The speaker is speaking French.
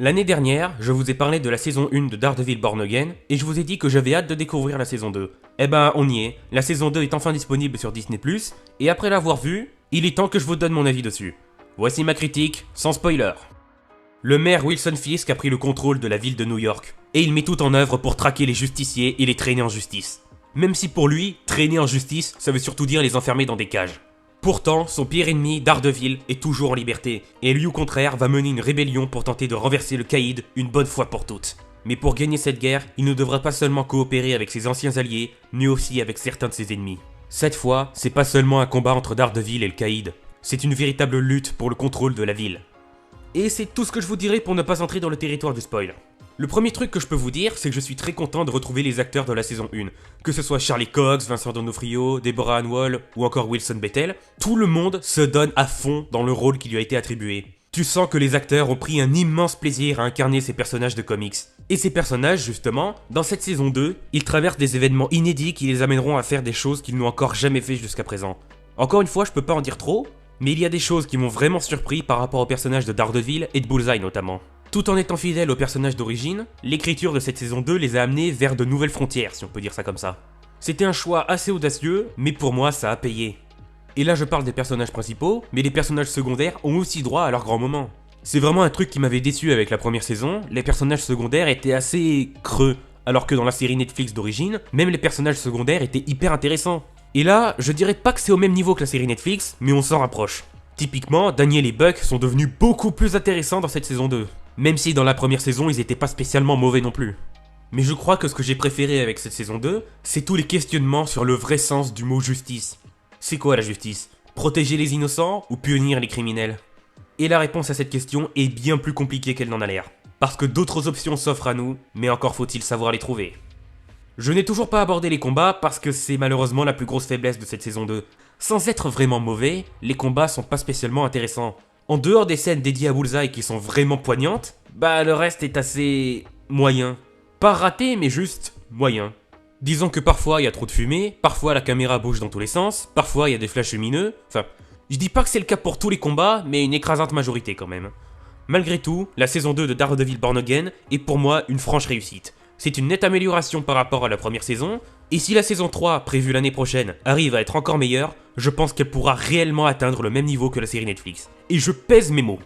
L'année dernière, je vous ai parlé de la saison 1 de Daredevil Born Again, et je vous ai dit que j'avais hâte de découvrir la saison 2. Eh ben, on y est, la saison 2 est enfin disponible sur Disney+, et après l'avoir vue, il est temps que je vous donne mon avis dessus. Voici ma critique, sans spoiler. Le maire Wilson Fisk a pris le contrôle de la ville de New York, et il met tout en œuvre pour traquer les justiciers et les traîner en justice. Même si pour lui, traîner en justice, ça veut surtout dire les enfermer dans des cages. Pourtant, son pire ennemi, Daredevil, est toujours en liberté, et lui au contraire va mener une rébellion pour tenter de renverser le caïd une bonne fois pour toutes. Mais pour gagner cette guerre, il ne devra pas seulement coopérer avec ses anciens alliés, mais aussi avec certains de ses ennemis. Cette fois, c'est pas seulement un combat entre Daredevil et le caïd, c'est une véritable lutte pour le contrôle de la ville. Et c'est tout ce que je vous dirai pour ne pas entrer dans le territoire du spoil. Le premier truc que je peux vous dire, c'est que je suis très content de retrouver les acteurs de la saison 1. Que ce soit Charlie Cox, Vincent D'Onofrio, Deborah Ann Woll ou encore Wilson Bethel, tout le monde se donne à fond dans le rôle qui lui a été attribué. Tu sens que les acteurs ont pris un immense plaisir à incarner ces personnages de comics. Et ces personnages, justement, dans cette saison 2, ils traversent des événements inédits qui les amèneront à faire des choses qu'ils n'ont encore jamais fait jusqu'à présent. Encore une fois, je peux pas en dire trop, mais il y a des choses qui m'ont vraiment surpris par rapport aux personnages de Daredevil et de Bullseye notamment. Tout en étant fidèle aux personnages d'origine, l'écriture de cette saison 2 les a amenés vers de nouvelles frontières, si on peut dire ça comme ça. C'était un choix assez audacieux, mais pour moi ça a payé. Et là je parle des personnages principaux, mais les personnages secondaires ont aussi droit à leur grand moment. C'est vraiment un truc qui m'avait déçu avec la première saison, les personnages secondaires étaient assez creux, alors que dans la série Netflix d'origine, même les personnages secondaires étaient hyper intéressants. Et là, je dirais pas que c'est au même niveau que la série Netflix, mais on s'en rapproche. Typiquement, Daniel et Buck sont devenus beaucoup plus intéressants dans cette saison 2. Même si dans la première saison, ils étaient pas spécialement mauvais non plus. Mais je crois que ce que j'ai préféré avec cette saison 2, c'est tous les questionnements sur le vrai sens du mot justice. C'est quoi la justice? Protéger les innocents ou punir les criminels? Et la réponse à cette question est bien plus compliquée qu'elle n'en a l'air. Parce que d'autres options s'offrent à nous, mais encore faut-il savoir les trouver. Je n'ai toujours pas abordé les combats parce que c'est malheureusement la plus grosse faiblesse de cette saison 2. Sans être vraiment mauvais, les combats sont pas spécialement intéressants. En dehors des scènes dédiées à Bullseye qui sont vraiment poignantes, bah le reste est assez moyen. Pas raté, mais juste moyen. Disons que parfois il y a trop de fumée, parfois la caméra bouge dans tous les sens, parfois il y a des flashs lumineux, enfin, je dis pas que c'est le cas pour tous les combats, mais une écrasante majorité quand même. Malgré tout, la saison 2 de Daredevil Born Again est pour moi une franche réussite. C'est une nette amélioration par rapport à la première saison, et si la saison 3, prévue l'année prochaine, arrive à être encore meilleure, je pense qu'elle pourra réellement atteindre le même niveau que la série Netflix. Et je pèse mes mots.